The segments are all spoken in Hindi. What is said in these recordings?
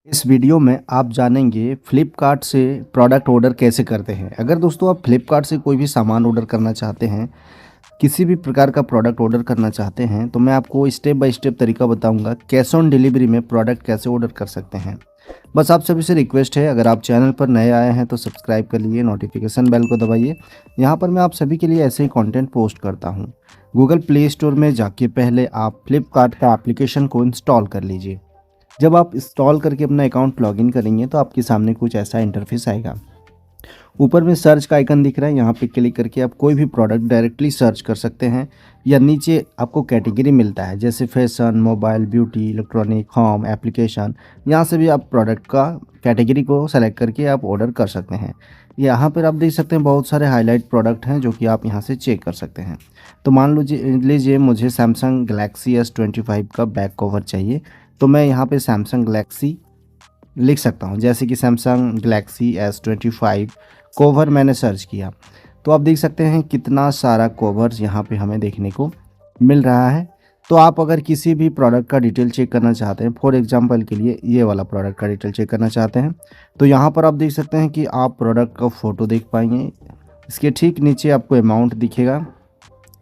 इस वीडियो में आप जानेंगे फ्लिपकार्ट से प्रोडक्ट ऑर्डर कैसे करते हैं। अगर दोस्तों आप फ्लिपकार्ट से कोई भी सामान ऑर्डर करना चाहते हैं, किसी भी प्रकार का प्रोडक्ट ऑर्डर करना चाहते हैं, तो मैं आपको स्टेप बाय स्टेप तरीका बताऊंगा कैश ऑन डिलीवरी में प्रोडक्ट कैसे ऑर्डर कर सकते हैं। बस आप सभी से रिक्वेस्ट है, अगर आप चैनल पर नए आए हैं तो सब्सक्राइब कर लीजिए, नोटिफिकेशन बेल को दबाइए। यहाँ पर मैं आप सभी के लिए ऐसे ही कंटेंट पोस्ट करता हूँ। गूगल प्ले स्टोर में जाके पहले आप फ्लिपकार्ट का एप्लीकेशन को इंस्टॉल कर लीजिए। जब आप इंस्टॉल करके अपना अकाउंट लॉगिन करेंगे तो आपके सामने कुछ ऐसा इंटरफेस आएगा। ऊपर में सर्च का आइकन दिख रहा है, यहाँ पे क्लिक करके आप कोई भी प्रोडक्ट डायरेक्टली सर्च कर सकते हैं, या नीचे आपको कैटेगरी मिलता है जैसे fashion, mobile, beauty, electronic, home, application. यहाँ से भी आप प्रोडक्ट का कैटेगरी को सेलेक्ट करके आप ऑर्डर कर सकते हैं। यहाँ पर आप देख सकते हैं बहुत सारे हाईलाइट प्रोडक्ट हैं जो कि आप यहाँ से चेक कर सकते हैं। तो मान लीजिए मुझे सैमसंग गैलेक्सी S25 का बैक कवर चाहिए, तो मैं यहाँ पे सैमसंग गैलेक्सी लिख सकता हूँ। जैसे कि सैमसंग गैलेक्सी S25 कवर मैंने सर्च किया, तो आप देख सकते हैं कितना सारा कवर्स यहाँ पे हमें देखने को मिल रहा है। तो आप अगर किसी भी प्रोडक्ट का डिटेल चेक करना चाहते हैं, फॉर एग्जांपल के लिए ये वाला प्रोडक्ट का डिटेल चेक करना चाहते हैं, तो यहाँ पर आप देख सकते हैं कि आप प्रोडक्ट का फ़ोटो देख पाएंगे। इसके ठीक नीचे आपको अमाउंट दिखेगा,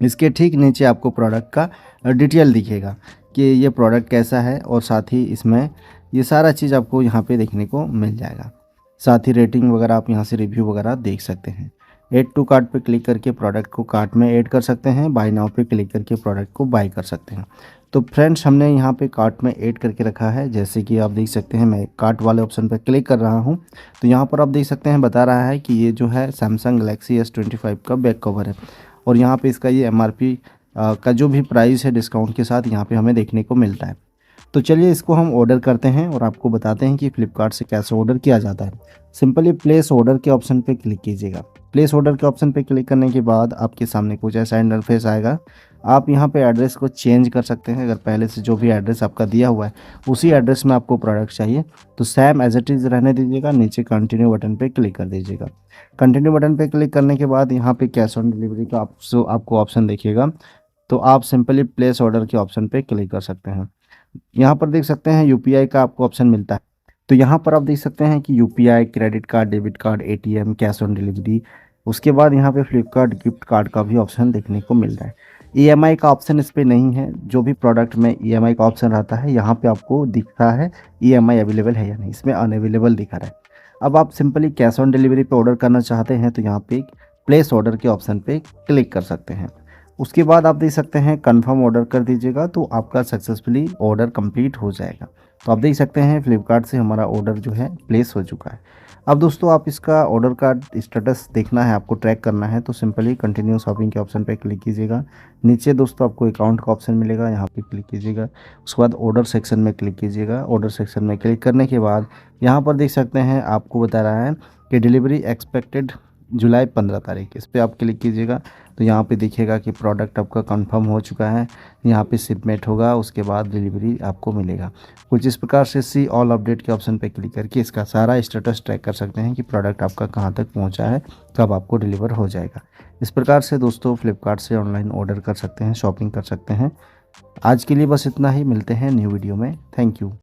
इसके ठीक नीचे आपको प्रोडक्ट का डिटेल दिखेगा कि ये प्रोडक्ट कैसा है, और साथ ही इसमें ये सारा चीज़ आपको यहाँ पे देखने को मिल जाएगा। साथ ही रेटिंग वगैरह आप यहाँ से रिव्यू वगैरह देख सकते हैं। ऐड टू कार्ट पे क्लिक करके प्रोडक्ट को कार्ट में ऐड कर सकते हैं। बाय नाउ पे क्लिक करके प्रोडक्ट को बाय कर सकते हैं। तो फ्रेंड्स, हमने यहाँ पे कार्ट में ऐड करके रखा है। जैसे कि आप देख सकते हैं, मैं कार्ट वाले ऑप्शन पर क्लिक कर रहा हूँ, तो यहाँ पर आप देख सकते हैं बता रहा है कि ये जो है सैमसंग गैलेक्सी S25 का बैक कवर है, और यहाँ पे इसका ये MRP का जो भी प्राइस है डिस्काउंट के साथ यहाँ पे हमें देखने को मिलता है। तो चलिए इसको हम ऑर्डर करते हैं और आपको बताते हैं कि फ्लिपकार्ट से कैसे ऑर्डर किया जाता है। सिंपली प्लेस ऑर्डर के ऑप्शन पे क्लिक कीजिएगा। प्लेस ऑर्डर के ऑप्शन पे क्लिक करने के बाद आपके सामने कुछ ऐसा इंटरफेस आएगा। आप यहाँ पे एड्रेस को चेंज कर सकते हैं। अगर पहले से जो भी एड्रेस आपका दिया हुआ है उसी एड्रेस में आपको प्रोडक्ट चाहिए तो सेम एज इट इज़ रहने दीजिएगा। नीचे कंटिन्यू बटन पे क्लिक कर दीजिएगा। कंटिन्यू बटन पे क्लिक करने के बाद यहाँ पे कैश ऑन डिलीवरी का आपको ऑप्शन देखिएगा, तो आप सिंपली प्लेस ऑर्डर के ऑप्शन पे क्लिक कर सकते हैं। यहाँ पर देख सकते हैं UPI का आपको ऑप्शन मिलता है, तो यहाँ पर आप देख सकते हैं कि UPI, credit card, debit card, ATM, cash on delivery. उसके बाद यहाँ पे फ्लिपकार्ट गिफ्ट कार्ड का भी ऑप्शन देखने को मिल रहा है। EMI का ऑप्शन इस पर नहीं है। जो भी प्रोडक्ट में EMI का ऑप्शन रहता है यहाँ पे आपको दिख रहा है EMI अवेलेबल है या नहीं, इसमें अनअवेलेबल दिखा रहा है। अब आप सिंपली कैश ऑन डिलीवरी पे ऑर्डर करना चाहते हैं तो यहाँ पे प्लेस ऑर्डर के ऑप्शन पे क्लिक कर सकते हैं। उसके बाद आप देख सकते हैं कंफर्म ऑर्डर कर दीजिएगा, तो आपका सक्सेसफुली ऑर्डर कंप्लीट हो जाएगा। तो आप देख सकते हैं फ्लिपकार्ट से हमारा ऑर्डर जो है प्लेस हो चुका है। अब दोस्तों, आप इसका ऑर्डर का स्टेटस देखना है, आपको ट्रैक करना है, तो सिंपली कंटिन्यू शॉपिंग के ऑप्शन पे क्लिक कीजिएगा। नीचे दोस्तों आपको अकाउंट का ऑप्शन मिलेगा, यहाँ पे क्लिक कीजिएगा। उसके बाद ऑर्डर सेक्शन में क्लिक कीजिएगा। ऑर्डर सेक्शन में क्लिक करने के बाद यहाँ पर देख सकते हैं आपको बता रहा है कि डिलीवरी एक्सपेक्टेड जुलाई 15 तारीख। इस पर आप क्लिक कीजिएगा तो यहाँ पे दिखेगा कि प्रोडक्ट आपका कंफर्म हो चुका है। यहाँ पे शिपमेंट होगा, उसके बाद डिलीवरी आपको मिलेगा। कुछ इस प्रकार से सी ऑल अपडेट के ऑप्शन पे क्लिक करके इसका सारा स्टेटस ट्रैक कर सकते हैं कि प्रोडक्ट आपका कहाँ तक पहुँचा है, कब आपको डिलीवर हो जाएगा। इस प्रकार से दोस्तों फ्लिपकार्ट से ऑनलाइन ऑर्डर कर सकते हैं, शॉपिंग कर सकते हैं। आज के लिए बस इतना ही, मिलते हैं न्यू वीडियो में। Thank you.